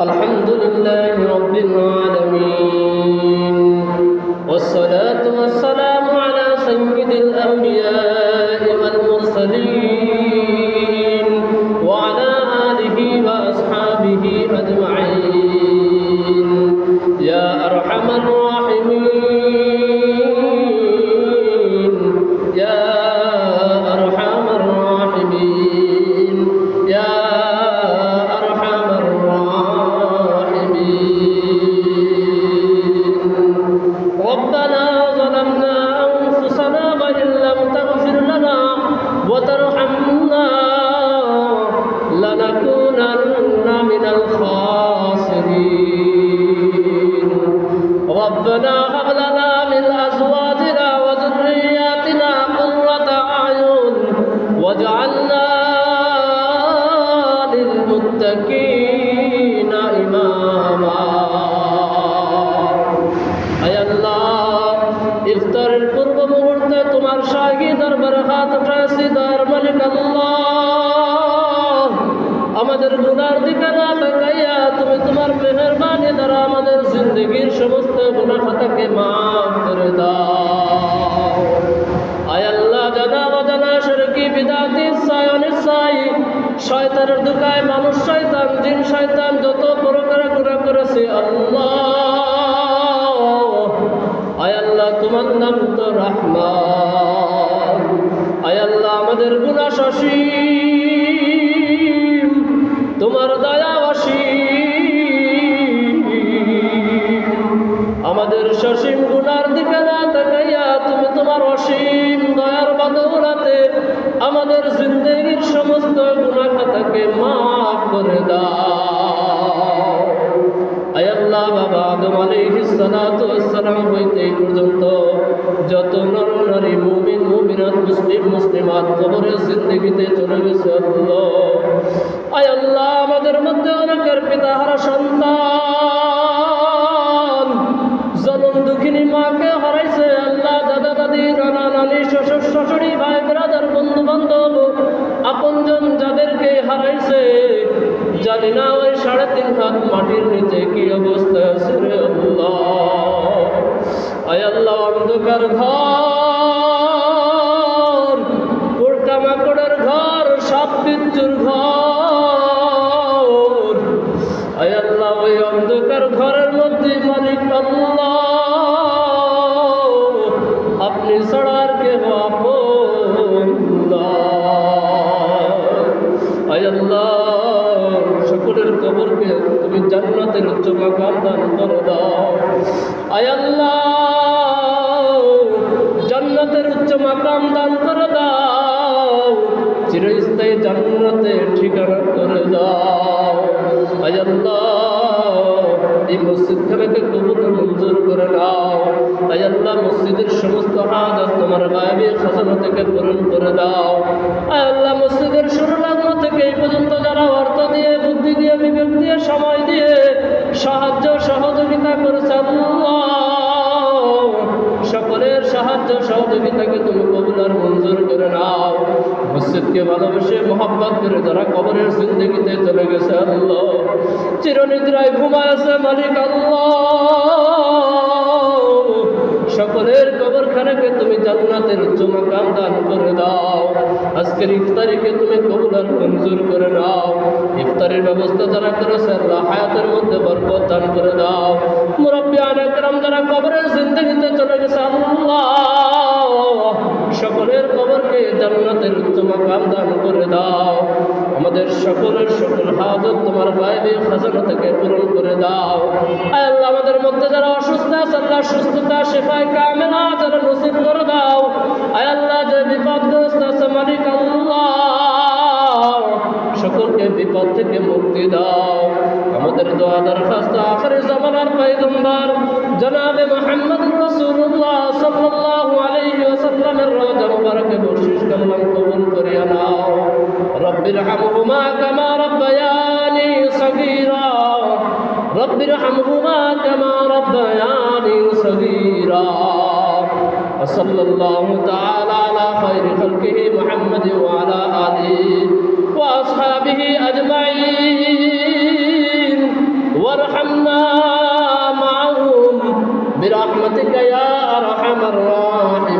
الحمد لله رب العالمين والصلاة والسلام على سيد الأنبياء والمرسلين وعلى آله وأصحابه أجمعين يا أرحم الراحمين يا أرحم الراحمين يا أرحم الراحمين ربنا ظلمنا أنفسنا وإن لم تغفر لنا وترحمنا لنكونن من الخاسرين ربنا هب لنا من أزواجنا وذرياتنا قرة أعين واجعلنا للمتقين إماما আয় আল্লাহ ইফতারের পূর্ব মুহূর্তে তোমার শাহী দরবারে হাত উঠাইছি দয়ার মালিক আল্লাহ আমাদের গুনার দিকে না তাকাইয়া তুমি তোমার মেহেরবানি দ্বারা আমাদের জিন্দগির সমস্ত গুনাহ খাতাকে মাফ করে দাও আয় আল্লাহ জানা অজানা শিরকি বিদআতি ইচ্ছায় অনিচ্ছায় শয়তানের দুকায় মানুষ শয়তান জিন শয়তান যত প্রকার গুনাহ করেছে আল্লাহ আয় আল্লাহ তোমার নাম তো রহমান আয় আল্লাহ আমাদের গুনাহ সসীম তোমার দয়া অসীম আমাদের সসীম গুনার দিকে না তাকাইয়া তুমি তোমার অসীম দয়ার বদৌলতে আমাদের জিন্দগির সমস্ত গুনাহ খাতাকে মাফ করে দাও আয় আল্লাহ বাবা আদম আলাইহিস সালাতু ওয়াস সালাম হইতে এই পর্যন্ত যত নর নারী মুমিন মুমিনাত মুসলিম মুসলিমাত কবরের জিন্দগিতে চলে গেছে আল্লাহ আয় আল্লাহ আমাদের মধ্যে অনেকের পিতাহারা সন্তান জনম দুঃখিনী মাকে হারাইছে আল্লাহ দাদা দাদি নানা নানি শ্বশুর শাশুড়ি ভাই ব্রাদার বন্ধু বান্ধব আপনজন যাদেরকে হারাইছে জানি না ওই 3.5 হাত মাটির নিচে কি অবস্থা আছে রে আল্লাহ আয় আল্লাহ অন্ধকার ঘর পোড়া মাকড়ের ঘর সাপ বিচ্ছুর ঘর আয় আল্লাহ ওই অন্ধকার ঘরের মধ্যে মালিক আল্লাহ আপনি ছাড়া আর কেহ আপন আয় আল্লাহ সকলের কবরকে তুমি জান্নাতের উচ্চ মাকাম দান করে দাও আয় আল্লাহ জান্নাতের উচ্চ মাকাম দান করে দাও চিরস্থায়ী জান্নাতে ঠিকানা করে দাও আয় আল্লাহ এই মসজিদখানাকে কবুল মঞ্জুর করে নাও আয় আল্লাহ মসজিদের সমস্ত হাজাত তোমার গায়েবী খাজানা থেকে পূরণ করে দাও আয় আল্লাহ মসজিদের শুরু লগ্ন থেকে এই পর্যন্ত যারা অর্থ দিয়ে বুদ্ধি দিয়ে বিবেক দিয়ে সময় দিয়ে সাহায্য সহযোগিতা করেছে আল্লাহ সকলের সাহায্য সহযোগিতাকে তুমি কবুল আর মঞ্জুর করে নাও মসজিদকে ভালোবেসে মোহাব্বত করে যারা কবরের জিন্দগিতে চলে গেছে আল্লাহ চিরনিদ্রায় ঘুমায় আছে মালিক আল্লাহ সকলের কবরখানাকে তুমি জান্নাতের উচ্চ মাকাম দান করে দাও আজকের ইফতারিকে তুমি কবুল আর মঞ্জুর করে নাও ইফতারের ব্যবস্থা যারা করেছে আল্লাহ হায়াতের মধ্যে বরকত দান করে দাও মুরব্বিয়ান একরাম যারা কবরের জিন্দগিতে চলে গেছে আল্লাহ সকলের কবরকে জান্নাতের উচ্চ মাকাম দান করে দাও আমাদের সকলের সকল হাজত তোমার গায়েবী খাজানা থেকে পূরণ করে দাও আয় আল্লাহ আমাদের মধ্যে যারা অসুস্থ আছে আল্লাহ সুস্থতা শেফায়ে কামেলা যারা নসিব করে দাও আয় আল্লাহ যে বিপদগ্রস্ত আছে মালিক আল্লাহ সকলকে বিপদ থেকে মুক্তি দাও আমাদের দোয়া দরখাস্ত আখির জামানার পয়গম্বর জনাবে মুহাম্মদুর রাসূলুল্লাহ সাল্লাল্লাহু আলাইহি ওয়াসাল্লামের রওজা মুবারকে বর্ষিশ করলাম কবুল করিয়া নাও রব্বির হামহুমা কামা রব্বায়ানি সগীরা রব্বির হামহুমা কামা রব্বায়ানি সগীরা সাল্লাল্লাহু তাআলা আলা খায়রি খালকিহি মুহাম্মদ ওয়া আলা আলিহি ওয়া আসহাবিহি আজমাইন برحمتك يا أرحم الراحمين